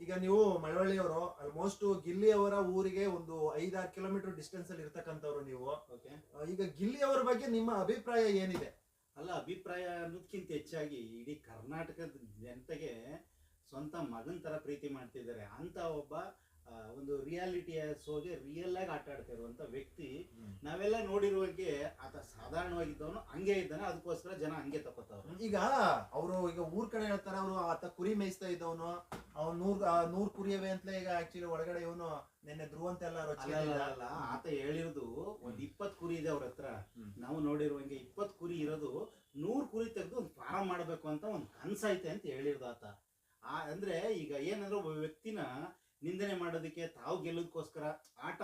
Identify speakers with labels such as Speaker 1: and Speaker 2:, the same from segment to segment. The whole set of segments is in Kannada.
Speaker 1: ಈಗ ನೀವು ಮಳವಳ್ಳಿಯವರು ಆಲ್ಮೋಸ್ಟ್ ಗಿಲ್ಲಿ ಅವರ ಊರಿಗೆ ಒಂದು 5-6 ಕಿಲೋಮೀಟರ್ ಡಿಸ್ಟೆನ್ಸ್ ಅಲ್ಲಿ ಇರ್ತಕ್ಕಂಥವ್ರು ನೀವು. ಈಗ ಗಿಲ್ಲಿ ಅವರ ಬಗ್ಗೆ ನಿಮ್ಮ ಅಭಿಪ್ರಾಯ ಏನಿದೆ?
Speaker 2: ಅಲ್ಲ, ಅಭಿಪ್ರಾಯ ಅನ್ನೋದಕ್ಕಿಂತ ಹೆಚ್ಚಾಗಿ ಇಡೀ ಕರ್ನಾಟಕದ ಜನತೆಗೆ ಸ್ವಂತ ಮಗನ ತರ ಪ್ರೀತಿ ಮಾಡ್ತಿದ್ದಾರೆ ಅಂತ ಒಬ್ಬ ಒಂದು ರಿಯಾಲಿಟಿಯ ಶೋಗೆ ರಿಯಲ್ ಆಗಿ ಆಟ ಆಡ್ತಾ ಇರುವಂತ ವ್ಯಕ್ತಿ. ನಾವೆಲ್ಲ ನೋಡಿರುವಾಗೆ ಆತ ಸಾಧಾರಣವಾಗಿದ್ದವನು ಹಂಗೆ ಇದ್ದಾನೆ, ಅದಕ್ಕೋಸ್ಕರ ಜನ ಹಂಗೆ ತಗೋತಾವ್ರು.
Speaker 1: ಈಗ ಅವರು ಈಗ ಊರ್ ಕಡೆ ಹೇಳ್ತಾರೆ, ಅವರು ಆತ ಕುರಿ ಮೇಯಿಸ್ತಾ ಇದ್ದವನು, ಅವ್ನು 100 ಕುರಿಯವೆ ಅಂತಲೇ. ಈಗ ಆಕ್ಚುಲಿ ಒಳಗಡೆ ಇವನು ನಿನ್ನೆ ಧ್ರುವ ಅಂತೆಲ್ಲ
Speaker 2: ಅಲ್ಲ, ಆತ ಹೇಳಿರೋದು ಒಂದ್ 20 ಕುರಿ ಇದೆ ಅವ್ರ ಹತ್ರ. ನಾವು ನೋಡಿರುವಂಗೆ 20 ಕುರಿ ಇರೋದು 100 ಕುರಿ ತೆಗೆದು ಒಂದು ಫಾರಂ ಮಾಡ್ಬೇಕು ಅಂತ ಒಂದು ಕನ್ಸೈತೆ ಅಂತ ಹೇಳಿರೋದು ಆತ. ಅಂದ್ರೆ ಈಗ ಏನಂದ್ರೆ ಒಬ್ಬ ವ್ಯಕ್ತಿನ ನಿಂದನೆ ಮಾಡೋದಕ್ಕೆ, ತಾವು ಗೆಲ್ಲೋದಕ್ಕೋಸ್ಕರ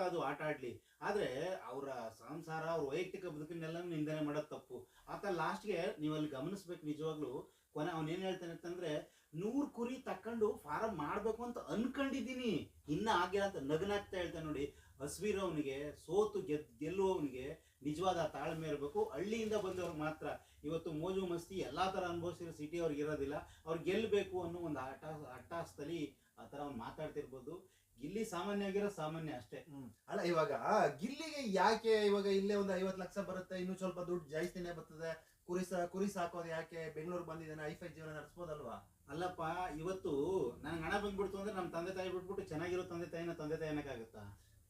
Speaker 2: ಅದು ಆಟ ಆಡ್ಲಿ, ಆದ್ರೆ ಅವರ ಸಂಸಾರ, ಅವ್ರ ವೈಯಕ್ತಿಕ ಬದುಕನ್ನೆಲ್ಲ ನಿಂದನೆ ಮಾಡೋದು ತಪ್ಪು. ಆತ ಲಾಸ್ಟ್ಗೆ ನೀವು ಅಲ್ಲಿ ಗಮನಿಸ್ಬೇಕು, ನಿಜವಾಗ್ಲು ಕೊನೆ ಅವ್ನು ಏನ್ ಹೇಳ್ತಾನೆ ಅಂತಂದ್ರೆ 100 ಕುರಿ ತಕೊಂಡು ಫಾರಂ ಮಾಡ್ಬೇಕು ಅಂತ ಅನ್ಕೊಂಡಿದ್ದೀನಿ, ಇನ್ನ ಆಗಿಲ್ಲ ಅಂತ ನಗನಾಗ್ತಾ ಹೇಳ್ತಾನೆ. ನೋಡಿ, ಹಸ್ವಿರೋವನಿಗೆ, ಸೋತು ಗೆಲ್ಲುವವನಿಗೆ ನಿಜವಾದ ತಾಳ್ಮೆ ಇರಬೇಕು. ಹಳ್ಳಿಯಿಂದ ಬಂದವ್ರಿಗೆ ಮಾತ್ರ ಇವತ್ತು ಮೋಜು ಮಸ್ತಿ ಎಲ್ಲಾ ತರ ಅನುಭವಿಸಿರೋ ಸಿಟಿ ಅವ್ರಿಗೆ ಇರೋದಿಲ್ಲ. ಅವ್ರು ಗೆಲ್ಲಬೇಕು ಅನ್ನೋ ಒಂದು ಹಠಾಸ್ತಲ್ಲಿ ಆ ತರ ಅವ್ನು ಮಾತಾಡ್ತಿರ್ಬೋದು. ಗಿಲ್ಲಿ ಸಾಮಾನ್ಯವಾಗಿರೋ ಸಾಮಾನ್ಯ ಅಷ್ಟೇ.
Speaker 1: ಅಲ್ಲ, ಇವಾಗ ಗಿಲ್ಲಿಗೆ ಯಾಕೆ ಇವಾಗ ಇಲ್ಲೇ ಒಂದು 50 ಲಕ್ಷ ಬರುತ್ತೆ, ಇನ್ನೂ ಸ್ವಲ್ಪ ದುಡ್ಡು ಜಾಸ್ತಿನೇ ಬರ್ತದೆ, ಕುರಿ ಸಾಕೋದು ಯಾಕೆ? ಬೆಂಗಳೂರು ಬಂದಿದ್ದಾನೆ, ಐಫೈ ಜೀವನ ನಡೆಸ್ಬೋದಲ್ವಾ?
Speaker 2: ಅಲ್ಲಪ್ಪ, ಇವತ್ತು ನನ್ಗೆ ಹಣ ಬಂದ್ಬಿಡ್ತು ಅಂದ್ರೆ ನಮ್ಮ ತಂದೆ ತಾಯಿ ಬಿಟ್ಬಿಟ್ಟು ಚೆನ್ನಾಗಿರೋ ತಂದೆ ತಾಯಿ ಏನಕ್ಕಾಗುತ್ತಾ?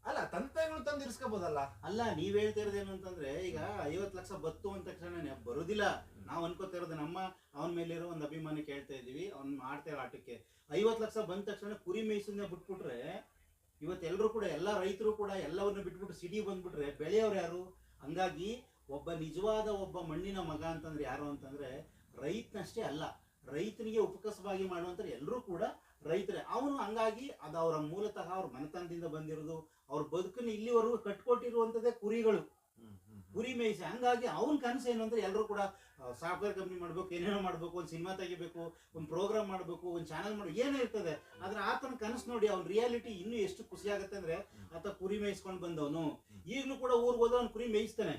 Speaker 1: ಅಲ್ಲ, ತಂದೆಗಳು ತಂದು ಇರಿಸ್ಕೋಬೋದಲ್ಲ.
Speaker 2: ಅಲ್ಲ, ನೀವ್ ಹೇಳ್ತಾ ಇರೋದೇನು ಅಂತಂದ್ರೆ, ಈಗ 50 ಲಕ್ಷ ಬತ್ತು ಅಂದ ತಕ್ಷಣ ಬರುದಿಲ್ಲ. ನಾವ್ ಅನ್ಕೋತಾ ಇರೋದು ಅವನ ಮೇಲಿರೋ ಒಂದು ಅಭಿಮಾನ ಕೇಳ್ತಾ ಇದೀವಿ, ಅವ್ನ್ ಮಾಡ್ತಾ ಇರೋ ಆಟಕ್ಕೆ. 50 ಲಕ್ಷ ಬಂದ ತಕ್ಷಣ ಕುರಿ ಮೇಯಿಸೋದನ್ನ ಬಿಟ್ಬಿಟ್ರೆ, ಇವತ್ತೆಲ್ಲರೂ ಕೂಡ, ಎಲ್ಲ ರೈತರು ಕೂಡ ಎಲ್ಲವನ್ನ ಬಿಟ್ಬಿಟ್ಟು ಸಿಟಿ ಬಂದ್ಬಿಟ್ರೆ ಬೆಳೆಯವ್ರು ಯಾರು? ಹಂಗಾಗಿ ನಿಜವಾದ ಒಬ್ಬ ಮಣ್ಣಿನ ಮಗ ಅಂತಂದ್ರೆ ಯಾರು ಅಂತಂದ್ರೆ ರೈತನಷ್ಟೇ ಅಲ್ಲ, ರೈತನಿಗೆ ಉಪಕಸವಾಗಿ ಮಾಡುವಂತ ಎಲ್ಲರೂ ಕೂಡ ರೈತರೇ. ಅವನು ಹಂಗಾಗಿ ಅದು ಅವರ ಮೂಲತಃ ಅವ್ರ ಮನೆತನದಿಂದ ಬಂದಿರೋದು, ಅವ್ರ ಬದುಕನ್ನು ಇಲ್ಲಿವರೆಗೂ ಕಟ್ಕೊಟ್ಟಿರುವಂತದ್ದೇ ಕುರಿಗಳು, ಕುರಿ ಮೇಯಿಸಿ. ಹಂಗಾಗಿ ಅವನ ಕನಸು ಏನು ಅಂದ್ರೆ ಎಲ್ಲರೂ ಕೂಡ ಸಾಫ್ಟ್ವೇರ್ ಕಂಪ್ನಿ ಮಾಡ್ಬೇಕು, ಏನೇನೋ ಮಾಡ್ಬೇಕು, ಒಂದು ಸಿನಿಮಾ ತೆಗಿಬೇಕು, ಒಂದು ಪ್ರೋಗ್ರಾಮ್ ಮಾಡ್ಬೇಕು, ಒಂದು ಚಾನಲ್ ಮಾಡ್ಬೇಕು, ಏನೇ ಇರ್ತದೆ. ಆದ್ರೆ ಆತನ ಕನಸು ನೋಡಿ, ಅವ್ನ ರಿಯಾಲಿಟಿ ಇನ್ನೂ ಎಷ್ಟು ಖುಷಿ ಆಗುತ್ತೆ ಅಂದ್ರೆ, ಆತ ಕುರಿ ಮೇಯಿಸ್ಕೊಂಡು ಬಂದವನು ಈಗಲೂ ಕೂಡ ಊರ್ಗ್ ಹೋದ್ರೆ ಅವ್ನು ಕುರಿ ಮೇಯಿಸ್ತಾನೆ.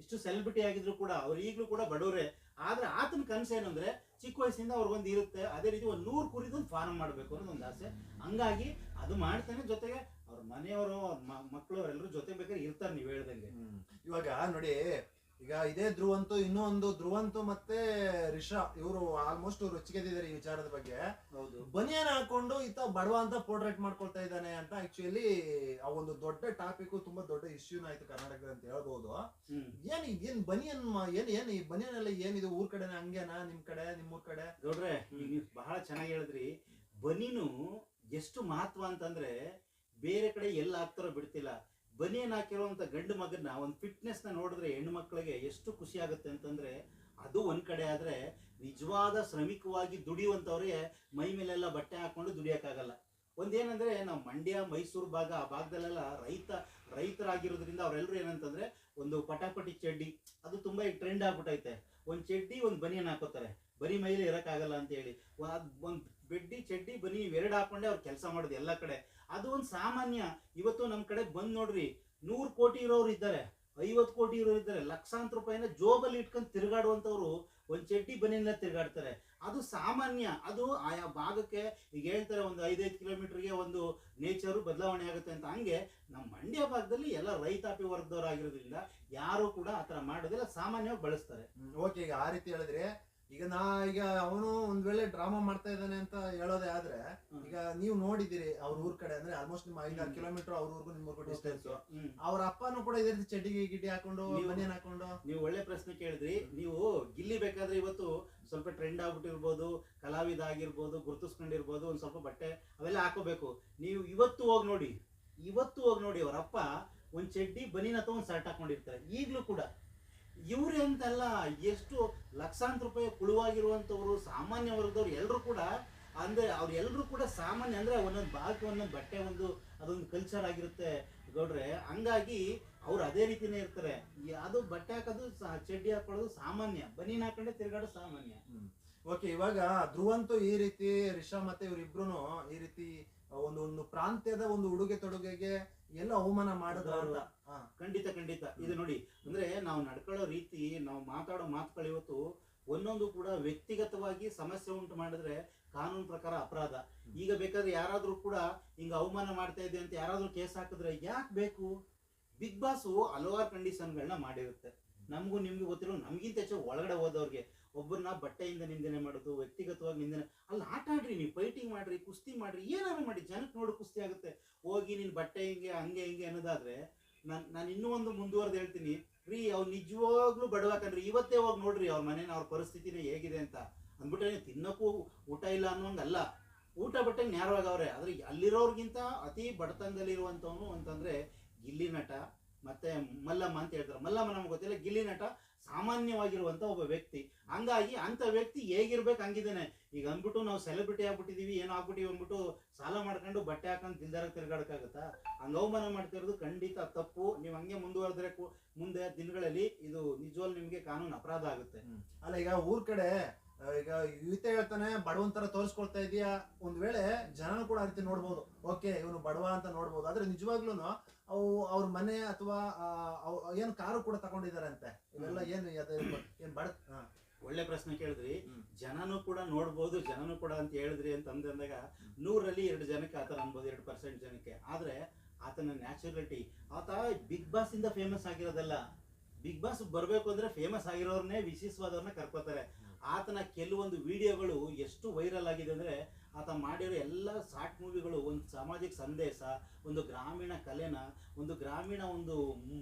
Speaker 2: ಇಷ್ಟು ಸೆಲೆಬ್ರಿಟಿ ಆಗಿದ್ರು ಕೂಡ ಅವ್ರು ಈಗಲೂ ಕೂಡ ಬಡವರೇ. ಆದ್ರೆ ಆತನ ಕನಸು ಏನಂದ್ರೆ, ಚಿಕ್ಕ ವಯಸ್ಸಿಂದ ಅವ್ರಿಗೊಂದು ಇರುತ್ತೆ, ಅದೇ ರೀತಿ ಒಂದು 100 ಕುರಿದೊಂದು ಫಾರ್ಮ್ ಮಾಡ್ಬೇಕು ಅನ್ನೋದು ಒಂದು ಆಸೆ. ಹಂಗಾಗಿ ಅದು ಮಾಡ್ತಾನೆ. ಜೊತೆಗೆ ಅವ್ರ ಮನೆಯವರು, ಮಕ್ಕಳು, ಅವರೆಲ್ಲರೂ ಜೊತೆ ಬೇಕಾದ್ರೆ ಇರ್ತಾರೆ, ನೀವ್ ಹೇಳ್ದಂಗೆ.
Speaker 1: ಇವಾಗ ನೋಡಿ, ಈಗ ಇದೇ ಧ್ರುವಂತು, ಇನ್ನೊಂದು ಧ್ರುವಂತು ಮತ್ತೆ ರಿಷಾ, ಇವರು ಆಲ್ಮೋಸ್ಟ್ ರೊಚ್ಚಿಗೆದಿದ್ದಾರೆ ಈ ವಿಚಾರದ ಬಗ್ಗೆ.
Speaker 2: ಹೌದು,
Speaker 1: ಬನಿಯನ್ ಹಾಕೊಂಡು ಈತ ಬಡವ ಅಂತ ಪೋರ್ಟ್ರೇಟ್ ಮಾಡ್ಕೊಳ್ತಾ ಇದ್ದಾನೆ ಅಂತ ಆಕ್ಚುಲಿ ಆ ಒಂದು ದೊಡ್ಡ ಟಾಪಿಕ್, ತುಂಬಾ ದೊಡ್ಡ ಇಶ್ಯೂನ ಆಯ್ತು ಕರ್ನಾಟಕದ ಅಂತ ಹೇಳ್ಬಹುದು. ಏನ್ ಬನಿಯನ್ ಏನ್ ಈ ಬನಿಯನ್ ಎಲ್ಲ ಏನಿದು? ಊರ್ ಕಡೆನ ಹಂಗೇನಾ? ನಿಮ್ಮೂರ್ ಕಡೆ
Speaker 2: ನೋಡ್ರೆ, ಈಗ ನೀವು ಬಹಳ ಚೆನ್ನಾಗಿ ಹೇಳಿದ್ರಿ. ಬನೀನು ಎಷ್ಟು ಮಹತ್ವ ಅಂತಂದ್ರೆ ಬೇರೆ ಕಡೆ ಎಲ್ಲ ಹಾಕ್ತಾರೋ ಬಿಡ್ತಿಲ್ಲ. ಬನಿಯನ್ ಹಾಕಿರುವಂತ ಗಂಡು ಮಗನ್ನ, ಒಂದು ಫಿಟ್ನೆಸ್ ನ ನೋಡಿದ್ರೆ ಹೆಣ್ಣು ಮಕ್ಕಳಿಗೆ ಎಷ್ಟು ಖುಷಿ ಆಗುತ್ತೆ ಅಂತಂದ್ರೆ, ಅದು ಒಂದ್ ಕಡೆ. ಆದ್ರೆ ನಿಜವಾದ ಶ್ರಮಿಕವಾಗಿ ದುಡಿಯುವಂತವ್ರಿಗೆ ಮೈ ಮೇಲೆಲ್ಲ ಬಟ್ಟೆ ಹಾಕೊಂಡು ದುಡಿಯಕ್ಕಾಗಲ್ಲ. ಒಂದೇನಂದ್ರೆ, ನಾವು ಮಂಡ್ಯ, ಮೈಸೂರು ಭಾಗ, ಆ ಭಾಗದಲ್ಲೆಲ್ಲ ರೈತರಾಗಿರೋದ್ರಿಂದ ಅವರೆಲ್ಲರೂ ಏನಂತಂದ್ರೆ, ಒಂದು ಪಟಾಪಟಿ ಚಡ್ಡಿ, ಅದು ತುಂಬಾ ಈಗ ಟ್ರೆಂಡ್ ಆಗ್ಬಿಟ್ಟೈತೆ. ಒಂದ್ ಚಡ್ಡಿ, ಒಂದ್ ಬನಿಯನ್ ಹಾಕೋತಾರೆ, ಬರೀ ಮೈಲಿ ಇರಕ್ಕಾಗಲ್ಲ ಅಂತ ಹೇಳಿ. ಒಂದ್ ಬೆಡ್ಡಿ, ಚಡ್ಡಿ, ಬನಿ ಇವೆರಡು ಹಾಕೊಂಡೆ ಅವ್ರು ಕೆಲಸ ಮಾಡೋದು ಎಲ್ಲ ಕಡೆ. ಅದು ಒಂದು ಸಾಮಾನ್ಯ. ಇವತ್ತು ನಮ್ ಕಡೆ ಬಂದ್ ನೋಡ್ರಿ, 100 ಕೋಟಿ ಇರೋರು ಇದ್ದಾರೆ, 50 ಕೋಟಿ ಇರೋರು ಇದ್ದಾರೆ, ಲಕ್ಷಾಂತರ ರೂಪಾಯಿನ ಜೋಬಲ್ಲಿ ಇಟ್ಕೊಂಡು ತಿರುಗಾಡುವಂತವ್ರು ಒಂದ್ ಚಡ್ಡಿ ಬನಿಯನ್ನ ತಿರುಗಾಡ್ತಾರೆ. ಅದು ಸಾಮಾನ್ಯ. ಅದು ಆಯಾ ಭಾಗಕ್ಕೆ ಈಗ ಹೇಳ್ತಾರೆ, ಒಂದು 5-5 ಕಿಲೋಮೀಟರ್ಗೆ ಒಂದು ನೇಚರು ಬದಲಾವಣೆ ಆಗುತ್ತೆ ಅಂತ. ಹಂಗೆ ನಮ್ಮ ಮಂಡ್ಯ ಭಾಗದಲ್ಲಿ ಎಲ್ಲ ರೈತಾಪಿ ವರ್ಗದವರಾಗಿರೋದ್ರಿಂದ ಯಾರು ಕೂಡ ಆತರ ಮಾಡೋದಿಲ್ಲ, ಸಾಮಾನ್ಯವಾಗಿ ಬಳಸ್ತಾರೆ.
Speaker 1: ಓಕೆ, ಈಗ ಆ ರೀತಿ ಹೇಳಿದ್ರೆ, ಈಗ ಅವನು ಒಂದ್ ವೇಳೆ ಡ್ರಾಮಾ ಮಾಡ್ತಾ ಇದ್ದಾನೆ ಅಂತ ಹೇಳೋದೇ ಆದ್ರೆ, ಈಗ ನೀವು ನೋಡಿದಿರಿ ಅವ್ರ ಊರ್ ಕಡೆ, ಅಂದ್ರೆ ಆಲ್ಮೋಸ್ಟ್ ನಿಮ್ಮ 5-6 ಕಿಲೋಮೀಟರ್ ಅವ್ರ ಊರ್ಗು ನಿಮ್ಮೂರ್ಗು ಡಿಸ್ಟೆನ್ಸ್. ಅವ್ರ ಅಪ್ಪನೂ ಕೂಡ ಇದೇ ರೀತಿ ಚಡ್ಡಿ ಗಿಡ್ಡಿ ಹಾಕೊಂಡು, ಬನಿಯನ್ ಹಾಕೊಂಡು.
Speaker 2: ನೀವು ಒಳ್ಳೆ ಪ್ರಶ್ನೆ ಕೇಳಿದ್ರಿ. ನೀವು ಗಿಲ್ಲಿ ಬೇಕಾದ್ರೆ ಇವತ್ತು ಸ್ವಲ್ಪ ಟ್ರೆಂಡ್ ಆಗ್ಬಿಟ್ಟಿರ್ಬೋದು, ಕಲಾವಿದ ಆಗಿರ್ಬೋದು, ಗುರುತಿಸ್ಕೊಂಡಿರ್ಬೋದು, ಒಂದ್ ಸ್ವಲ್ಪ ಬಟ್ಟೆ ಅವೆಲ್ಲ ಹಾಕೋಬೇಕು. ನೀವು ಇವತ್ತು ಹೋಗಿ ನೋಡಿ ಅವ್ರ ಅಪ್ಪ ಒಂದ್ ಚಡ್ಡಿ, ಬನಿಯನ್ ಅಥವಾ ಒಂದ್ ಶರ್ಟ್ ಹಾಕೊಂಡಿರ್ತಾರೆ ಈಗ್ಲೂ ಕೂಡ. ಇವ್ರೆ ಅಂತಲ್ಲ, ಎಷ್ಟು ಲಕ್ಷಾಂತರ ರೂಪಾಯಿ ಕುಳುವಾಗಿರುವಂತವ್ರು, ಸಾಮಾನ್ಯ ವರ್ಗದವ್ರು ಎಲ್ಲರೂ ಕೂಡ, ಅಂದ್ರೆ ಅವ್ರೆಲ್ಲರೂ ಕೂಡ ಸಾಮಾನ್ಯ. ಅಂದ್ರೆ ಒಂದೊಂದು ಭಾಗಕ್ಕೆ ಒಂದೊಂದು ಬಟ್ಟೆ, ಅದೊಂದು ಕಲ್ಚರ್ ಆಗಿರುತ್ತೆ ಗೌಡ್ರೆ. ಹಂಗಾಗಿ ಅವ್ರು ಅದೇ ರೀತಿನೇ ಇರ್ತಾರೆ. ಅದು ಬಟ್ಟೆ ಹಾಕೋದು, ಚಡ್ಡಿ ಹಾಕೊಳ್ಳೋದು ಸಾಮಾನ್ಯ, ಬನಿಯನ್ ಹಾಕೊಂಡೆ ತಿರ್ಗಾಡೋದು ಸಾಮಾನ್ಯ.
Speaker 1: ಓಕೆ, ಇವಾಗ ಧ್ರುವಂತು ಈ ರೀತಿ, ರಿಷಾ ಮತ್ತೆ ಇವ್ರಿಬ್ರು ಈ ರೀತಿ ಒಂದು ಪ್ರಾಂತ್ಯದ ಒಂದು ಉಡುಗೆ ತೊಡುಗೆಗೆ ಎಲ್ಲ ಅವಮಾನ ಮಾಡಿದ್ರು.
Speaker 2: ಖಂಡಿತ. ಇದು ನೋಡಿ, ಅಂದ್ರೆ ನಾವು ನಡ್ಕೊಳ್ಳೋ ರೀತಿ, ನಾವು ಮಾತಾಡೋ ಮಾತುಗಳು ಇವತ್ತು ಒಂದೊಂದು ಕೂಡ ವ್ಯಕ್ತಿಗತವಾಗಿ ಸಮಸ್ಯೆ ಉಂಟು ಮಾಡಿದ್ರೆ ಕಾನೂನು ಪ್ರಕಾರ ಅಪರಾಧ. ಈಗ ಬೇಕಾದ್ರೆ ಯಾರಾದ್ರೂ ಕೂಡ ಹಿಂಗ ಅವಮಾನ ಮಾಡ್ತಾ ಇದೆ ಅಂತ ಯಾರಾದ್ರೂ ಕೇಸ್ ಹಾಕಿದ್ರೆ ಯಾಕೆ ಬೇಕು? ಬಿಗ್ ಬಾಸ್ ಹಲವಾರು ಕಂಡೀಷನ್ಗಳನ್ನ ಮಾಡಿರುತ್ತೆ. ನಮಗೂ ನಿಮ್ಗೆ ಗೊತ್ತಿರೋ, ನಮ್ಗಿಂತ ಹೆಚ್ಚು ಒಳಗಡೆ ಹೋದವ್ರಿಗೆ ಒಬ್ಬರನ್ನ ಬಟ್ಟೆಯಿಂದ ನಿಂದನೆ ಮಾಡೋದು, ವ್ಯಕ್ತಿಗತವಾಗಿ ನಿಂದನೆ. ಅಲ್ಲಿ ಆಟ ಆಡ್ರಿ, ನೀವು ಫೈಟಿಂಗ್ ಮಾಡ್ರಿ, ಕುಸ್ತಿ ಮಾಡ್ರಿ, ಏನಾದ್ರು ಮಾಡಿ, ಜನಕ್ಕೆ ನೋಡು ಕುಸ್ತಿ ಆಗುತ್ತೆ. ಹೋಗಿ ನೀನ್ ಬಟ್ಟೆ ಹಿಂಗೆ ಹಂಗೆ ಹಿಂಗೆ ಅನ್ನೋದಾದ್ರೆ ನಾನು ಇನ್ನೂ ಒಂದು ಮುಂದುವರೆದು ಹೇಳ್ತೀನಿ ರೀ, ಅವ್ರು ನಿಜವಾಗ್ಲೂ ಬಡವಾಕನ್ರಿ. ಇವತ್ತೇ ಹೋಗಿ ನೋಡ್ರಿ ಅವ್ರ ಮನೇನ, ಅವ್ರ ಪರಿಸ್ಥಿತಿನೇ ಹೇಗಿದೆ ಅಂತ ಅಂದ್ಬಿಟ್ರೆ ತಿನ್ನಕ್ಕೂ ಊಟ ಇಲ್ಲ ಅನ್ನೋಂಗಲ್ಲ. ಊಟ ಬಟ್ಟೆ ನ್ಯಾರವಾಗವ್ರೆ. ಆದ್ರೆ ಅಲ್ಲಿರೋರ್ಗಿಂತ ಅತಿ ಬಡತನದಲ್ಲಿರುವಂತವನು ಅಂತಂದ್ರೆ ಗಿಲ್ಲಿ ನಟ ಮತ್ತೆ ಮಲ್ಲಮ್ಮ ಅಂತ ಹೇಳ್ತಾರೆ. ಮಲ್ಲಮ್ಮ ನಮ್ಗೆ ಗೊತ್ತಿಲ್ಲ, ಗಿಲ್ಲಿ ನಟ ಸಾಮಾನ್ಯವಾಗಿರುವಂತ ಒಬ್ಬ ವ್ಯಕ್ತಿ. ಹಂಗಾಗಿ ಅಂತ ವ್ಯಕ್ತಿ ಹೇಗಿರ್ಬೇಕು ಹಂಗಿದ್ದೇನೆ. ಈಗ ಅಂದ್ಬಿಟ್ಟು ನಾವು ಸೆಲೆಬ್ರಿಟಿ ಆಗ್ಬಿಟ್ಟಿದೀವಿ, ಏನೋ ಆಗ್ಬಿಟ್ಟಿವಿ ಅಂದ್ಬಿಟ್ಟು ಸಾಲ ಮಾಡ್ಕೊಂಡು ಬಟ್ಟೆ ಹಾಕೊಂಡು ದಿಲ್ದಾರ ತಿರ್ಗಾಡಕ್ಕಾಗತ್ತಾ? ಹಂಗ ಅವಮಾನ ಮಾಡ್ತಿರೋದು ಖಂಡಿತ ತಪ್ಪು. ನೀವು ಹಂಗೆ ಮುಂದುವರೆದ್ರೆ ಮುಂದೆ ದಿನಗಳಲ್ಲಿ ಇದು ನಿಜವಾಗ್ಲೂ ನಿಮ್ಗೆ ಕಾನೂನು ಅಪರಾಧ ಆಗುತ್ತೆ.
Speaker 1: ಅಲ್ಲ, ಈಗ ಊರ್ ಕಡೆ ಈಗ ಯುವತೆ ಹೇಳ್ತಾನೆ ಬಡವಂತರ ತೋರಿಸ್ಕೊಳ್ತಾ ಇದೀಯಾ, ಒಂದ್ ವೇಳೆ ಜನನು ಕೂಡ ಆ ರೀತಿ ನೋಡ್ಬೋದು, ಓಕೆ ಇವನು ಬಡವ ಅಂತ ನೋಡ್ಬೋದು. ಆದ್ರೆ ನಿಜವಾಗ್ಲೂ ಅವು ಅವ್ರ ಮನೆ ಅಥವಾ ಏನು ಕಾರು ಕೂಡ ತಗೊಂಡಿದ್ದಾರೆ ಅಂತೆ. ಇವೆಲ್ಲ ಏನ್ ಬಡ
Speaker 2: ಒಳ್ಳೆ ಪ್ರಶ್ನೆ ಕೇಳಿದ್ರಿ. ಜನನು ಕೂಡ ನೋಡ್ಬೋದು, ಜನನು ಕೂಡ ಅಂತ ಹೇಳಿದ್ರಿ ಅಂತ ಅಂದಾಗ 100ರಲ್ಲಿ 2 ಜನಕ್ಕೆ ಆತರ ಅನ್ಬೋದು, 2% ಜನಕ್ಕೆ. ಆದ್ರೆ ಆತನ ನ್ಯಾಚುರಲಿಟಿ, ಆತ ಬಿಗ್ ಬಾಸ್ ಇಂದ ಫೇಮಸ್ ಆಗಿರೋದಲ್ಲ. ಬಿಗ್ ಬಾಸ್ ಬರ್ಬೇಕು ಅಂದ್ರೆ ಫೇಮಸ್ ಆಗಿರೋರ್ನೇ, ವಿಶೇಷವಾದವ್ರನ್ನ ಕರ್ಕೋತಾರೆ. ಆತನ ಕೆಲವೊಂದು ವಿಡಿಯೋಗಳು ಎಷ್ಟು ವೈರಲ್ ಆಗಿದೆ ಅಂದ್ರೆ, ಆತ ಮಾಡಿರೋ ಎಲ್ಲ ಶಾರ್ಟ್ ಮೂವಿಗಳು ಒಂದು ಸಾಮಾಜಿಕ ಸಂದೇಶ, ಒಂದು ಗ್ರಾಮೀಣ ಕಲೆನ, ಒಂದು ಗ್ರಾಮೀಣ ಒಂದು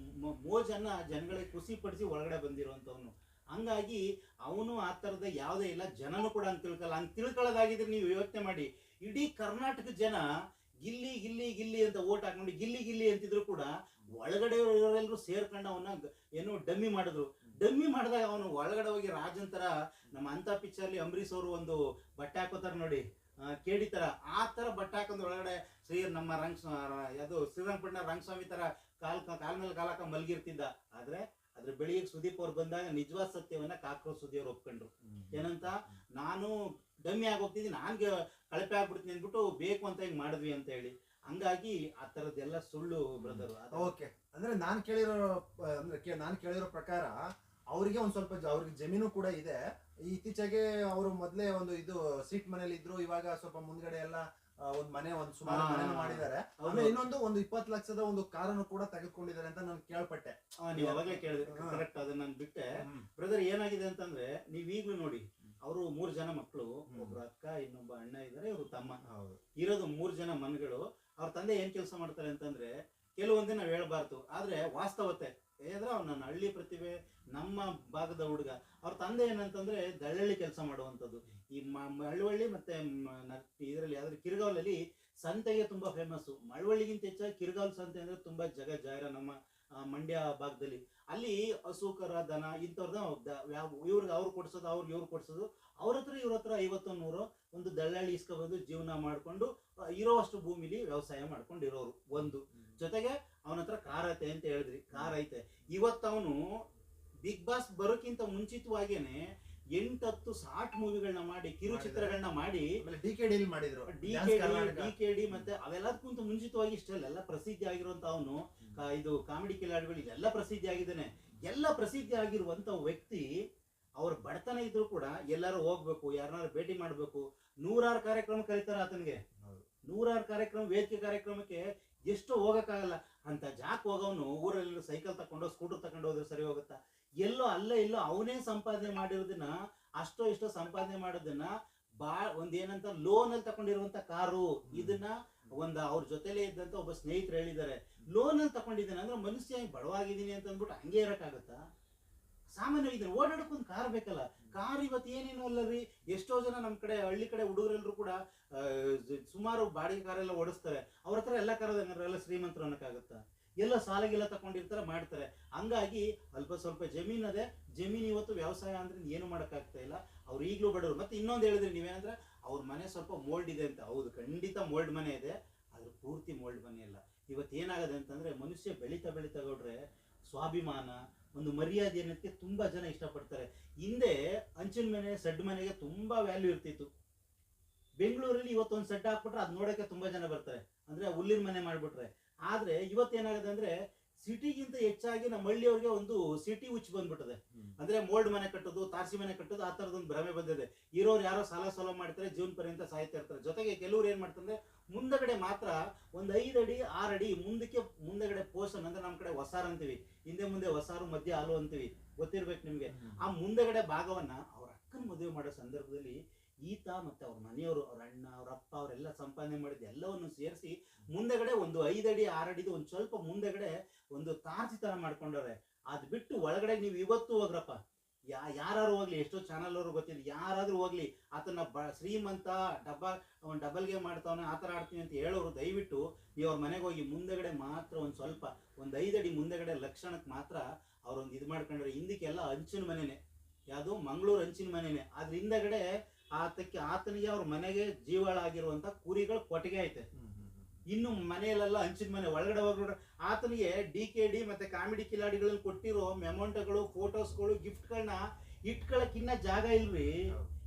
Speaker 2: ಮೋಜನ್ನ ಜನಗಳಿಗೆ ಖುಷಿ ಪಡಿಸಿ ಒಳಗಡೆ ಬಂದಿರುವಂತವನು. ಹಂಗಾಗಿ ಅವನು ಆ ತರದ ಯಾವುದೇ ಇಲ್ಲ, ಜನನು ಕೂಡ ಅಂತ ತಿಳ್ಕೊಳ್ಳಲ್ಲ. ಹಂಗೆ ತಿಳ್ಕೊಳ್ಳೋದಾಗಿದ್ರೆ ನೀವು ಯೋಚನೆ ಮಾಡಿ, ಇಡೀ ಕರ್ನಾಟಕ ಜನ ಗಿಲ್ಲಿ ಗಿಲ್ಲಿ ಗಿಲ್ಲಿ ಅಂತ ಓಟ್ ಹಾಕೊಂಡು ಗಿಲ್ಲಿ ಗಿಲ್ಲಿ ಅಂತಿದ್ರು ಕೂಡ ಒಳಗಡೆ ಇವರೆಲ್ಲರೂ ಸೇರ್ಕೊಂಡು ಅವನ್ನ ಏನು ಡಮ್ಮಿ ಮಾಡಿದ್ರು. ಡಮ್ಮಿ ಮಾಡಿದಾಗ ಅವನು ಒಳಗಡೆ ಹೋಗಿ ರಾಜನ್ ತರ, ನಮ್ಮ ಅಂತ ಪಿಕ್ಚರ್ಲಿ ಅಂಬರೀಶ್ ಅವರು ಒಂದು ಬಟ್ಟೆ ಹಾಕೋತಾರ ನೋಡಿ, ಕೇಡಿ ತರ, ಆ ತರ ಬಟ್ಟೆ ಹಾಕೊಂಡು ಒಳಗಡೆ ನಮ್ಮ ಯಾವುದು ಶ್ರೀರಂಗಪಟ್ಟಣ ರಂಗಸ್ವಾಮಿ ತರ ಕಾಲ್ ಮೇಲೆ ಕಾಲಕ ಮಲ್ಗಿರ್ತಿದ್ದ. ಆದ್ರೆ ಅದ್ರ ಬೆಳಿಗ್ಗೆ ಸುದೀಪ್ ಅವ್ರು ಬಂದಾಗ ನಿಜವಾದ ಸತ್ಯವನ್ನ ಕಾಕ್ರೋಚ್ ಸುದ್ದಿ ಅವ್ರು ಒಪ್ಕೊಂಡ್ರು. ಏನಂತ, ನಾನು ಡಮ್ಮಿ ಆಗೋಗ್ತಿದ್ದೀನಿ, ನಾನ್ಗೆ ಕಳಪೆ ಆಗ್ಬಿಡ್ತೀನಿ ಅಂದ್ಬಿಟ್ಟು ಬೇಕು ಅಂತ ಹಿಂಗ್ ಮಾಡಿದ್ವಿ ಅಂತ ಹೇಳಿ. ಹಂಗಾಗಿ ಆ ತರದ್ದೆಲ್ಲ ಸುಳ್ಳು ಬ್ರದರ್.
Speaker 1: ಓಕೆ, ಅಂದ್ರೆ ನಾನ್ ಕೇಳಿರೋ ಪ್ರಕಾರ ಅವರಿಗೆ ಒಂದ್ ಸ್ವಲ್ಪ ಅವ್ರಿಗೆ ಜಮೀನು ಕೂಡ ಇದೆ. ಇತ್ತೀಚೆಗೆ ಅವರು ಮೊದ್ಲೇ ಒಂದು ಇದು ಸೀಟ್ ಮನೇಲಿ ಇದ್ರು, ಇವಾಗ ಸ್ವಲ್ಪ ಮುಂದ್ಗಡೆ ಎಲ್ಲ ಒಂದ್ ಮನೆ, ಒಂದ್ ಸುಮಾರು ಮನೆ ಮಾಡಿದ್ದಾರೆ. ಆಮೇಲೆ ಇನ್ನೊಂದು 20 ಲಕ್ಷದ ಒಂದು ಕಾರನ್ನು ಕೂಡ ತೆಗೆದುಕೊಂಡಿದ್ದಾರೆ ಅಂತ ನಾನು ಕೇಳ್ಪಟ್ಟೆ.
Speaker 2: ನೀವು ಅವಾಗಲೇ ಕೇಳಿದ್ರೆ ಕರೆಕ್ಟ್, ಅದನ್ನ ನಾನು ಬಿಟ್ಟೆ. ಬ್ರದರ್ ಏನಾಗಿದೆ ಅಂತಂದ್ರೆ, ನೀವ್ ಈಗ್ಲೂ ನೋಡಿ, ಅವರು 3 ಜನ ಮಕ್ಕಳು, ಒಬ್ರು ಅಕ್ಕ, ಇನ್ನೊಬ್ಬ ಅಣ್ಣ ಇದ್ದಾರೆ, ಇವ್ರು ತಮ್ಮ. ಇರೋದು 3 ಜನ ಮನೆಗಳು. ಅವ್ರ ತಂದೆ ಏನ್ ಕೆಲಸ ಮಾಡ್ತಾರೆ ಅಂತಂದ್ರೆ, ಕೆಲವೊಂದೇ ನಾವ್ ಹೇಳ್ಬಾರ್ದು, ಆದ್ರೆ ವಾಸ್ತವತೆ ಹೇಳಿದ್ರೆ ಅವ್ರು ನನ್ನ ಹಳ್ಳಿ ಪ್ರತಿಭೆ, ನಮ್ಮ ಭಾಗದ ಹುಡುಗ. ಅವ್ರ ತಂದೆ ಏನಂತಂದ್ರೆ ದಳ್ಳಳ್ಳಿ ಕೆಲಸ ಮಾಡುವಂಥದ್ದು. ಈ ಮಳವಳ್ಳಿ ಮತ್ತೆ ಇದರಲ್ಲಿ ಯಾವ್ದು ಕಿರ್ಗಾವಲಲ್ಲಿ ಸಂತೆಗೆ ತುಂಬಾ ಫೇಮಸ್. ಮಳವಳ್ಳಿಗಿಂತ ಹೆಚ್ಚಾಗಿ ಕಿರ್ಗಾವಲ್ ಸಂತೆ ಅಂದ್ರೆ ತುಂಬಾ ಜಾಹಿರ ನಮ್ಮ ಮಂಡ್ಯ ಭಾಗದಲ್ಲಿ. ಅಲ್ಲಿ ಹಸು ಕರ ದನ ಇಂಥವ್ರದ ಇವ್ರಿಗೆ ಅವ್ರು ಕೊಡ್ಸೋದು, ಅವ್ರಿಗೆ ಇವ್ರು ಕೊಡ್ಸೋದು, ಅವ್ರ ಹತ್ರ ಇವ್ರ ಹತ್ರ 50-100 ಒಂದು ದಳ್ಳಾಳಿ ಇಸ್ಕೊಬಂದು ಜೀವನ ಮಾಡ್ಕೊಂಡು ಇರೋವಷ್ಟು ಭೂಮಿಲಿ ವ್ಯವಸಾಯ ಮಾಡ್ಕೊಂಡಿರೋರು. ಒಂದು ಜೊತೆಗೆ ಅವನ ಹತ್ರ ಕಾರ್ ಐತೆ ಅಂತ ಹೇಳಿದ್ರಿ, ಕಾರ್ ಐತೆ. ಇವತ್ತವನು ಬಿಗ್ ಬಾಸ್ ಬರೋಕ್ಕಿಂತ ಮುಂಚಿತವಾಗೇನೆ 8-10 ಶಾರ್ಟ್ ಮೂವಿಗಳನ್ನ ಮಾಡಿ, ಕಿರುಚಿತ್ರಗಳನ್ನ ಮಾಡಿ ಡಿಕೆಡಿ ಮತ್ತೆ ಅವೆಲ್ಲದಕ್ಕಿಂತ ಮುಂಚಿತವಾಗಿ ಇಷ್ಟೆಲ್ಲ ಪ್ರಸಿದ್ಧಿ ಆಗಿರುವಂತ ಅವನು ಇದು ಕಾಮಿಡಿ ಕಿಲಾಡಿಗಳು ಇದೆಲ್ಲ ಪ್ರಸಿದ್ಧಿ ಆಗಿದ್ದಾನೆ. ಎಲ್ಲ ಪ್ರಸಿದ್ಧಿ ಆಗಿರುವಂತ ವ್ಯಕ್ತಿ ಅವ್ರ ಬಡತನ ಇದ್ರು ಕೂಡ ಎಲ್ಲಾರು ಹೋಗ್ಬೇಕು, ಯಾರನ್ನಾರು ಭೇಟಿ ಮಾಡ್ಬೇಕು, 100 ಕಾರ್ಯಕ್ರಮ ಕರೀತಾರ ಆತನಿಗೆ. 100 ಕಾರ್ಯಕ್ರಮ, ವೇದಿಕೆ ಕಾರ್ಯಕ್ರಮಕ್ಕೆ ಎಷ್ಟು ಹೋಗಕ್ಕಾಗಲ್ಲ ಅಂತ ಜಾಕ್ ಹೋಗವನು ಊರಲ್ಲಿ ಸೈಕಲ್ ತಕೊಂಡು ಸ್ಕೂಟರ್ ತಕೊಂಡು ಹೋದ್ರೆ ಸರಿ ಹೋಗುತ್ತಾ? ಎಲ್ಲೋ ಅಲ್ಲೇ ಅವನೇ ಸಂಪಾದನೆ ಮಾಡಿರೋದನ್ನ, ಅಷ್ಟೋ ಇಷ್ಟೋ ಸಂಪಾದನೆ ಮಾಡೋದನ್ನ ಒಂದೇನಂತ ಲೋನ್ ಅಲ್ಲಿ ತಕೊಂಡಿರುವಂತ ಕಾರು, ಇದನ್ನ ಅವ್ರ ಜೊತೆಲೇ ಇದ್ದಂತ ಒಬ್ಬ ಸ್ನೇಹಿತರು ಹೇಳಿದ್ದಾರೆ, ಲೋನ್ ಅಲ್ಲಿ ತಕೊಂಡಿದ್ದಾನೆ ಅಂದ್ರೆ ಮನುಷ್ಯ ಬಡವಾಗಿದ್ದೀನಿ ಅಂತ ಅಂದ್ಬಿಟ್ಟು ಹಂಗೆ ಇರಕ್ಕಾಗತ್ತಾ? ಸಾಮಾನ್ಯವಾಗಿ ಓಡಾಡಕ್ಕೊಂದು ಕಾರ್ ಬೇಕಲ್ಲ. ಕಾರ್ ಇವತ್ತು ಏನೇನು ಅಲ್ಲ ರೀ, ಎಷ್ಟೋ ಜನ ನಮ್ ಕಡೆ ಹಳ್ಳಿ ಕಡೆ ಹುಡುಗರೆಲ್ಲರೂ ಕೂಡ ಸುಮಾರು ಬಾಡಿಗೆ ಕಾರೆಲ್ಲ ಓಡಿಸ್ತಾರೆ. ಅವ್ರ ಹತ್ರ ಎಲ್ಲ ಕಾರಲ್ಲ ಶ್ರೀಮಂತರು ಅನ್ನಕ್ಕಾಗತ್ತಾ? ಎಲ್ಲ ಸಾಲಗೆಲ್ಲ ತಕೊಂಡಿರ್ತಾರೆ, ಮಾಡ್ತಾರೆ. ಹಂಗಾಗಿ ಅಲ್ಪ ಸ್ವಲ್ಪ ಜಮೀನ್ ಅದೇ, ಜಮೀನ್ ಇವತ್ತು ವ್ಯವಸಾಯ ಅಂದ್ರೆ ಏನು ಮಾಡಕ್ಕಾಗ್ತಾ ಇಲ್ಲ. ಅವ್ರು ಈಗ್ಲೂ ಬಡವರು. ಮತ್ತೆ ಇನ್ನೊಂದು ಹೇಳಿದ್ರಿ ನೀವೇನಂದ್ರೆ ಅವ್ರ ಮನೆ ಸ್ವಲ್ಪ ಮೋಲ್ಡ್ ಇದೆ ಅಂತ. ಹೌದು, ಖಂಡಿತ ಮೋಲ್ಡ್ ಮನೆ ಇದೆ, ಆದ್ರೆ ಪೂರ್ತಿ ಮೋಲ್ಡ್ ಮನೆ ಅಲ್ಲ. ಇವತ್ತು ಏನಾಗದೆ ಅಂತಂದ್ರೆ, ಮನುಷ್ಯ ಬೆಳೀತಾ ಗೌಡ್ರೆ ಸ್ವಾಭಿಮಾನ, ಒಂದು ಮರ್ಯಾದೆ ಅನ್ನೋದಕ್ಕೆ ತುಂಬಾ ಜನ ಇಷ್ಟಪಡ್ತಾರೆ. ಹಿಂದೆ ಹಂಚಿನ ಮನೆ, ಸೆಡ್ ಮನೆಗೆ ತುಂಬಾ ವ್ಯಾಲ್ಯೂ ಇರ್ತಿತ್ತು. ಬೆಂಗಳೂರಲ್ಲಿ ಇವತ್ತೊಂದು ಸೆಡ್ ಹಾಕ್ಬಿಟ್ರೆ ಅದ್ ನೋಡಕ್ಕೆ ತುಂಬಾ ಜನ ಬರ್ತಾರೆ, ಅಂದ್ರೆ ಹುಲ್ಲಿನ ಮನೆ ಮಾಡ್ಬಿಟ್ರೆ. ಆದ್ರೆ ಇವತ್ತೇನಾಗದೆ ಅಂದ್ರೆ ಸಿಟಿಗಿಂತ ಹೆಚ್ಚಾಗಿ ನಮ್ಮ ಹಳ್ಳಿಯವ್ರಿಗೆ ಒಂದು ಸಿಟಿ ಹುಚ್ಚು ಬಂದ್ಬಿಟ್ಟದೆ. ಅಂದ್ರೆ ಮೋಲ್ಡ್ ಮನೆ ಕಟ್ಟೋದು, ತಾರಸಿ ಮನೆ ಕಟ್ಟೋದು, ಆ ತರದೊಂದು ಭ್ರಮೆ ಬಂದಿದೆ. ಇರೋರು ಯಾರೋ ಸಾಲ ಮಾಡ್ತಾರೆ, ಜೀವನ ಪರ್ಯಂತ ಸಾಯ್ತಾ ಇರ್ತಾರೆ. ಜೊತೆಗೆ ಕೆಲವ್ರು ಏನ್ ಮಾಡ್ತಾರೆ, ಮುಂದಗಡೆ ಮಾತ್ರ ಒಂದು 5 ಅಡಿ 6 ಅಡಿ ಮುಂದಗಡೆ ಪೋಷನ್ ಅಂದ್ರೆ ನಮ್ ಕಡೆ ಹೊಸಾರು ಅಂತೀವಿ, ಹಿಂದೆ ಮುಂದೆ ಹೊಸಾರು ಮಧ್ಯೆ ಹಾಲು ಅಂತೀವಿ, ಗೊತ್ತಿರ್ಬೇಕು ನಿಮ್ಗೆ. ಆ ಮುಂದಗಡೆ ಭಾಗವನ್ನ ಅವ್ರ ಅಕ್ಕನ ಮದುವೆ ಮಾಡೋ ಸಂದರ್ಭದಲ್ಲಿ ಈತ ಮತ್ತೆ ಅವ್ರ ಮನೆಯವರು, ಅವ್ರ ಅಣ್ಣ, ಅವ್ರ ಅಪ್ಪ, ಅವರೆಲ್ಲ ಸಂಪಾದನೆ ಮಾಡಿದ ಎಲ್ಲವನ್ನು ಸೇರಿಸಿ ಮುಂದೆಗಡೆ ಒಂದು 5 ಅಡಿ 6 ಅಡಿದು ಒಂದು ಸ್ವಲ್ಪ ಮುಂದೆಗಡೆ ಒಂದು ತಾರಸಿ ತರ ಮಾಡ್ಕೊಂಡವ್ರೆ. ಅದ್ ಬಿಟ್ಟು ಒಳಗಡೆ ನೀವು ಇವತ್ತು ಹೋಗ್ರಪ್ಪ, ಯಾರು ಹೋಗ್ಲಿ, ಎಷ್ಟೋ ಚಾನಲ್ ಅವರು ಗೊತ್ತಿಲ್ಲ, ಯಾರಾದ್ರೂ ಹೋಗ್ಲಿ, ಆತನ ಶ್ರೀಮಂತ ಡಬಲ್ ಗೇಮ್ ಮಾಡ್ತಾವನೆ, ಆತರ ಆಡ್ತೀನಿ ಅಂತ ಹೇಳೋರು ದಯವಿಟ್ಟು ನೀವು ಅವ್ರ ಮನೆಗೆ ಹೋಗಿ ಮುಂದೆಗಡೆ ಮಾತ್ರ ಒಂದ್ ಸ್ವಲ್ಪ ಒಂದ್ 5 ಅಡಿ ಮುಂದೆಗಡೆ ಲಕ್ಷಣಕ್ಕೆ ಮಾತ್ರ ಅವ್ರೊಂದು ಇದು ಮಾಡ್ಕೊಂಡ್ರೆ, ಹಿಂದಕ್ಕೆಲ್ಲ ಹಂಚಿನ ಮನೆನೆ, ಯಾವುದು ಮಂಗಳೂರು ಹಂಚಿನ ಮನೆನೆ. ಅದ್ರ ಹಿಂದಗಡೆ ಆತನಿಗೆ ಅವ್ರ ಮನೆಗೆ ಜೀವಾಳ ಆಗಿರುವಂತ ಕುರಿಗಳು ಕೊಟ್ಟಿಗೆ ಐತೆ. ಇನ್ನು ಮನೆಯಲ್ಲೆಲ್ಲ ಹಂಚಿನ ಮನೆ ಒಳಗಡೆ ಹೋಗ್ಬಿಟ್ರೆ ಆತನಿಗೆ DKD ಮತ್ತೆ ಕಾಮಿಡಿ ಕಿಲಾಡಿಗಳಲ್ಲಿ ಕೊಟ್ಟಿರೋ ಮೆಮೊಂಟಗಳು, ಫೋಟೋಸ್ಗಳು, ಗಿಫ್ಟ್ಗಳನ್ನ ಇಟ್ಕೊಳಕ್ ಇನ್ನ ಜಾಗ ಇಲ್ರಿ.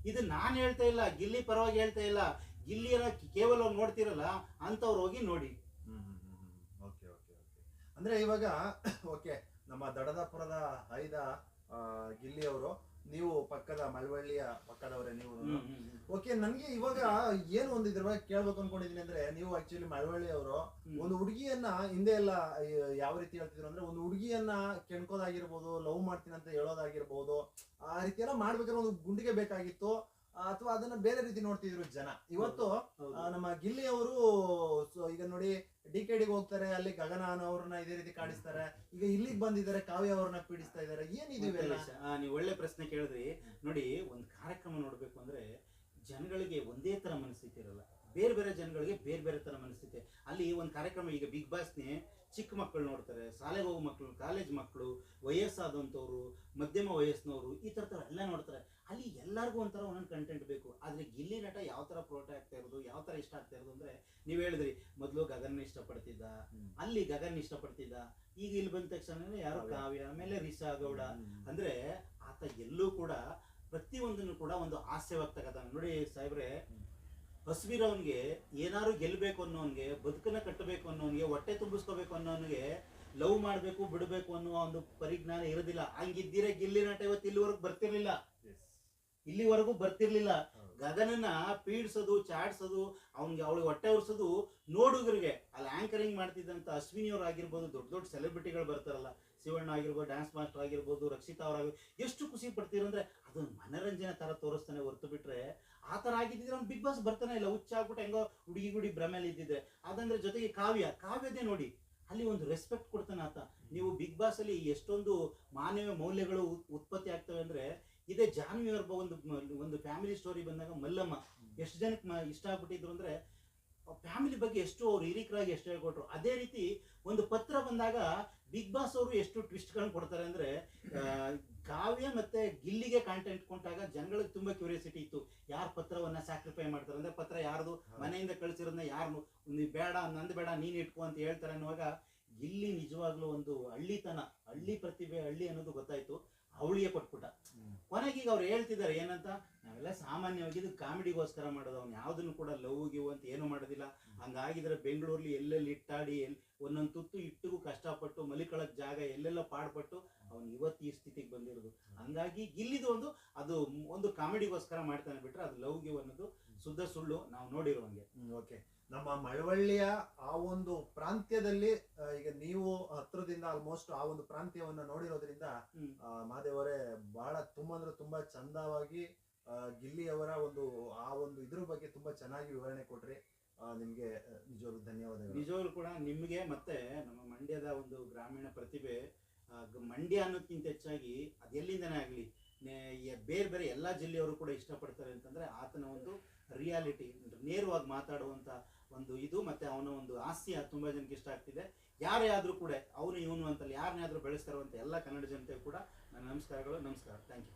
Speaker 2: ಇದು ನಾನ್ ಹೇಳ್ತಾ ಇಲ್ಲ, ಗಿಲ್ಲಿ ಪರವಾಗಿ ಹೇಳ್ತಾ ಇಲ್ಲ, ಗಿಲ್ಲಿಯನ್ನ ಕೇವಲ ನೋಡ್ತಿರಲ್ಲ ಅಂತವ್ರು ಹೋಗಿ ನೋಡಿ.
Speaker 1: ಅಂದ್ರೆ ಇವಾಗ ಓಕೆ, ನಮ್ಮ ದಡದಾಪುರದ ಐದ ಗಿಲ್ಲಿ ಅವರು, ನೀವು ಪಕ್ಕದ ಮಳವಳ್ಳಿಯ ಪಕ್ಕದವರೇ ನೀವು. ಓಕೆ, ನನ್ಗೆ ಇವಾಗ ಏನು ಒಂದು ಇದ್ರ ಬಗ್ಗೆ ಕೇಳ್ಬೇಕು ಅನ್ಕೊಂಡಿದೀನಿ ಅಂದ್ರೆ, ನೀವು ಆಕ್ಚುಲಿ ಮಳವಳ್ಳಿ ಅವರು ಒಂದು ಹುಡುಗಿಯನ್ನ ಹಿಂದೆ ಎಲ್ಲ ಯಾವ ರೀತಿ ಹೇಳ್ತಿದ್ರು ಅಂದ್ರೆ, ಒಂದು ಹುಡುಗಿಯನ್ನ ಕೆಣ್ಕೋದಾಗಿರ್ಬೋದು, ಲವ್ ಮಾಡ್ತೀನಿ ಅಂತ ಹೇಳೋದಾಗಿರ್ಬೋದು, ಆ ರೀತಿ ಎಲ್ಲ ಮಾಡ್ಬೇಕಾದ್ರೆ ಒಂದು ಗುಂಡಿಗೆ ಬೇಕಾಗಿತ್ತು, ಅಥವಾ ಅದನ್ನ ಬೇರೆ ರೀತಿ ನೋಡ್ತಿದ್ರು ಜನ. ಇವತ್ತು ನಮ್ಮ ಗಿಲ್ಲಿ ಅವರು ಈಗ ನೋಡಿ DKDಗೆ ಹೋಗ್ತಾರೆ, ಅಲ್ಲಿ ಗಗನ ಅವ್ರನ್ನ ಇದೇ ರೀತಿ ಕಾಡಿಸ್ತಾರೆ, ಈಗ ಇಲ್ಲಿಗೆ ಬಂದಿದ್ದಾರೆ ಕಾವ್ಯ ಅವ್ರನ್ನ ಪೀಡಿಸ್ತಾ ಇದಾರೆ. ಏನಿದೀವೆಲ್ಲ?
Speaker 2: ನೀವು ಒಳ್ಳೆ ಪ್ರಶ್ನೆ ಕೇಳಿದ್ರಿ. ನೋಡಿ, ಒಂದು ಕಾರ್ಯಕ್ರಮ ನೋಡ್ಬೇಕು ಅಂದ್ರೆ ಜನಗಳಿಗೆ ಒಂದೇ ತರ ಮನಸ್ಥಿತಿ ಇರಲ್ಲ, ಬೇರೆ ಬೇರೆ ಜನಗಳಿಗೆ ಬೇರೆ ಬೇರೆ ತರ ಮನಸ್ಥಿತಿ. ಅಲ್ಲಿ ಒಂದು ಕಾರ್ಯಕ್ರಮ, ಈಗ ಬಿಗ್ ಬಾಸ್ನೇ ಚಿಕ್ಕ ಮಕ್ಕಳು ನೋಡ್ತಾರೆ, ಶಾಲೆಗೆ ಹೋಗೋ ಮಕ್ಕಳು, ಕಾಲೇಜ್ ಮಕ್ಕಳು, ವಯಸ್ಸಾದಂಥವ್ರು, ಮಧ್ಯಮ ವಯಸ್ಸಿನವರು, ಈ ತರ ಎಲ್ಲ ನೋಡ್ತಾರೆ. ಅಲ್ಲಿ ಎಲ್ಲರಿಗೂ ಒಂಥರ ಒಂದೊಂದು ಕಂಟೆಂಟ್ ಬೇಕು. ಆದ್ರೆ ಗಿಲ್ಲಿ ನಟ ಯಾವ ತರ ಪ್ರೋಟ ಆಗ್ತಾ ಇರೋದು, ಯಾವ ತರ ಇಷ್ಟ ಆಗ್ತಾ ಇರೋದು ಅಂದ್ರೆ, ನೀವ್ ಹೇಳಿದ್ರಿ ಮೊದ್ಲು ಗಗನ್ ಇಷ್ಟಪಡ್ತಿದ್ದ, ಅಲ್ಲಿ ಗಗನ್ ಇಷ್ಟಪಡ್ತಿದ್ದ, ಈಗ ಇಲ್ಲಿ ಬಂದ ತಕ್ಷಣ ಯಾರು ಕಾವ್ಯ, ಆಮೇಲೆ ರಿಷಾ ಗೌಡ. ಅಂದ್ರೆ ಆತ ಎಲ್ಲೂ ಕೂಡ ಪ್ರತಿಯೊಂದನ್ನು ಕೂಡ ಒಂದು ಹಾಸ್ಯ ವ್ಯಕ್ತ ನೋಡಿ ಸಾಹೇಬ್ರೆ. ಹಸ್ವಿರವನ್ಗೆ ಏನಾರು ಗೆಲ್ಬೇಕು ಅನ್ನೋನ್ಗೆ, ಬದುಕನ್ನ ಕಟ್ಟಬೇಕು ಅನ್ನೋನ್ಗೆ, ಹೊಟ್ಟೆ ತುಂಬಿಸ್ಕೋಬೇಕು ಅನ್ನೋನ್ಗೆ ಲವ್ ಮಾಡ್ಬೇಕು ಬಿಡ್ಬೇಕು ಅನ್ನೋ ಒಂದು ಪರಿಜ್ಞಾನ ಇರೋದಿಲ್ಲ. ಹಂಗಿದ್ದೀರ ಗಿಲ್ಲಿ ನಟ ಇವತ್ತು ಇಲ್ಲಿವರೆಗೂ ಬರ್ತಿರ್ಲಿಲ್ಲ. ಗಗನನ್ನ ಪೀಡ್ಸೋದು, ಚಾಡ್ಸೋದು, ಅವಳಿಗೆ ಹೊಟ್ಟೆ ಉರ್ಸೋದು ನೋಡುಗರಿಗೆ. ಅಲ್ಲಿ ಆಂಕರಿಂಗ್ ಮಾಡ್ತಿದ್ದಂತ ಅಶ್ವಿನಿ ಅವ್ರು ಆಗಿರ್ಬೋದು, ದೊಡ್ಡ ದೊಡ್ಡ ಸೆಲೆಬ್ರಿಟಿಗಳು ಬರ್ತಾರಲ್ಲ, ಶಿವಣ್ಣ ಆಗಿರ್ಬೋದು, ಡ್ಯಾನ್ಸ್ ಮಾಸ್ಟರ್ ಆಗಿರ್ಬೋದು, ರಕ್ಷಿತಾ ಅವ್ರಾಗಿರ್ಬೋದು, ಎಷ್ಟು ಖುಷಿ ಪಡ್ತೀರಂದ್ರೆ ಅದೊಂದು ಮನರಂಜನೆ ತರ ತೋರಿಸ್ತಾನೆ. ಹೊರತು ಬಿಟ್ರೆ ಆ ತರ ಆಗಿದ್ರೆ ಅವ್ನು ಬಿಗ್ ಬಾಸ್ ಬರ್ತಾನೆ ಇಲ್ಲ, ಹುಚ್ಚಾಗ್ಬಿಟ್ಟು ಹೆಂಗೋ ಹುಡುಗಿ ಭ್ರಮೇಲಿ ಇದ್ದಿದ್ರೆ. ಅದಂದ್ರೆ ಜೊತೆಗೆ ಕಾವ್ಯದೇ ನೋಡಿ, ಅಲ್ಲಿ ಒಂದು ರೆಸ್ಪೆಕ್ಟ್ ಕೊಡ್ತಾನೆ ಆತ. ನೀವು ಬಿಗ್ ಬಾಸ್ ಅಲ್ಲಿ ಎಷ್ಟೊಂದು ಮಾನವ ಮೌಲ್ಯಗಳು ಉತ್ಪತ್ತಿ ಆಗ್ತವೆ ಅಂದ್ರೆ, ಇದೇ ಜಾನ್ವಿ ಅವ್ರ ಒಂದು ಫ್ಯಾಮಿಲಿ ಸ್ಟೋರಿ ಬಂದಾಗ ಮಲ್ಲಮ್ಮ ಎಷ್ಟು ಜನಕ್ಕೆ ಇಷ್ಟ ಆಗ್ಬಿಟ್ಟಿದ್ರು ಅಂದ್ರೆ, ಫ್ಯಾಮಿಲಿ ಬಗ್ಗೆ ಎಷ್ಟು ಅವ್ರು ಹಿರಿಕರಾಗಿ ಎಷ್ಟು ಹೇಳ್ಕೊಟ್ರು. ಅದೇ ರೀತಿ ಒಂದು ಪತ್ರ ಬಂದಾಗ ಬಿಗ್ ಬಾಸ್ ಅವರು ಎಷ್ಟು ಟ್ವಿಸ್ಟ್ ಗಳನ್ನ ಕೊಡ್ತಾರೆ ಅಂದ್ರೆ, ಕಾವ್ಯ ಮತ್ತೆ ಗಿಲ್ಲಿಗೆ ಕಾಂಟೆಂಟ್ ಕೊಟ್ಟಾಗ ಜನಗಳಿಗೆ ತುಂಬಾ ಕ್ಯೂರಿಯಾಸಿಟಿ ಇತ್ತು, ಯಾರು ಪತ್ರವನ್ನ ಸ್ಯಾಕ್ರಿಫೈ ಮಾಡ್ತಾರೆ ಅಂದ್ರೆ, ಪತ್ರ ಯಾರ್ದು ಮನೆಯಿಂದ ಕಳ್ಸಿರೋದನ್ನ ಯಾರು ಬೇಡ ನಂದು ಬೇಡ ನೀನ್ ಇಟ್ಕೋ ಅಂತ ಹೇಳ್ತಾರೆ ಅನ್ನುವಾಗ, ಗಿಲ್ಲಿ ನಿಜವಾಗ್ಲೂ ಒಂದು ಹಳ್ಳಿ ಪ್ರತಿಭೆ, ಹಳ್ಳಿ ಅನ್ನೋದು ಗೊತ್ತಾಯ್ತು, ಅವಳಿಗೆ ಕೊಟ್ಬಿಟ್ಟ. ಕೊನೆಗೆ ಈಗ ಅವ್ರು ಹೇಳ್ತಿದ್ದಾರೆ ಏನಂತ, ನಾವೆಲ್ಲ ಸಾಮಾನ್ಯವಾಗಿ ಇದು ಕಾಮಿಡಿಗೋಸ್ಕರ ಮಾಡೋದು, ಅವ್ನು ಯಾವ್ದನ್ನು ಕೂಡ ಲವ್ ಗಿವ್ ಅಂತ ಏನು ಮಾಡೋದಿಲ್ಲ. ಹಂಗಾಗಿದ್ರೆ ಬೆಂಗಳೂರಲ್ಲಿ ಎಲ್ಲೆಲ್ಲಿ ಇಟ್ಟಾಡಿ ಒಂದೊಂದು ತುತ್ತು ಇಟ್ಟಿಗೂ ಕಷ್ಟಪಟ್ಟು ಮಲಿಕಳಕ್ ಜಾಗ ಎಲ್ಲೆಲ್ಲ ಪಾಡ್ಪಟ್ಟು ಅವ್ನು ಇವತ್ತು ಈ ಸ್ಥಿತಿಗೆ ಬಂದಿರೋದು. ಹಂಗಾಗಿ ಗಿಲ್ಲಿದು ಅದು ಒಂದು ಕಾಮಿಡಿಗೋಸ್ಕರ ಮಾಡ್ತಾನೆ, ಬಿಟ್ರೆ ಅದು ಲವ್ ಗಿವ್ ಅನ್ನೋದು ಶುದ್ಧ ಸುಳ್ಳು, ನಾವು ನೋಡಿರುವಂಗೆ.
Speaker 1: ಓಕೆ, ನಮ್ಮ ಮಳವಳ್ಳಿಯ ಆ ಒಂದು ಪ್ರಾಂತ್ಯದಲ್ಲಿ ಈಗ ನೀವು ಹತ್ರದಿಂದ ಆಲ್ಮೋಸ್ಟ್ ಆ ಒಂದು ಪ್ರಾಂತ್ಯವನ್ನ ನೋಡಿರೋದ್ರಿಂದ ಮಹಾದೇವರೇ ಬಹಳ ತುಂಬಾ ಚಂದವಾಗಿ ಗಿಲ್ಲಿಯವರ ಆ ಒಂದು ಇದ್ರ ಬಗ್ಗೆ ತುಂಬಾ ಚೆನ್ನಾಗಿ ವಿವರಣೆ ಕೊಟ್ರಿ. ನಿಮ್ಗೆ ನಿಜವಾಗ್ಲೂ ಧನ್ಯವಾದಗಳು.
Speaker 2: ನಿಜವಾಗ್ಲೂ ಕೂಡ ನಿಮ್ಗೆ, ಮತ್ತೆ ನಮ್ಮ ಮಂಡ್ಯದ ಒಂದು ಗ್ರಾಮೀಣ ಪ್ರತಿಭೆ, ಮಂಡ್ಯ ಅನ್ನೋದಕ್ಕಿಂತ ಹೆಚ್ಚಾಗಿ ಅದೆಲ್ಲಿಂದನೇ ಆಗ್ಲಿ ಬೇರೆ ಎಲ್ಲಾ ಜಿಲ್ಲೆಯವರು ಕೂಡ ಇಷ್ಟಪಡ್ತಾರೆ ಅಂತಂದ್ರೆ ಆತನ ಒಂದು ರಿಯಾಲಿಟಿ, ನೇರವಾಗಿ ಮಾತಾಡುವಂತ ಒಂದು ಇದು, ಮತ್ತೆ ಅವನ ಒಂದು ಹಾಸ್ಯ ತುಂಬಾ ಜನಕ್ಕೆ ಇಷ್ಟ ಆಗ್ತಿದೆ. ಯಾರೇ ಆದ್ರೂ ಕೂಡ ಅವನು ಇವನು ಅಂತಲ್ಲ, ಯಾರನ್ನೇ ಆದ್ರೂ ಬೆಳೆಸ್ತಾರೋ ಅಂತ ಎಲ್ಲ ಕನ್ನಡ ಜನತೆ ಕೂಡ ನನ್ನ ನಮಸ್ಕಾರಗಳು. ನಮಸ್ಕಾರ, ಥ್ಯಾಂಕ್ ಯು.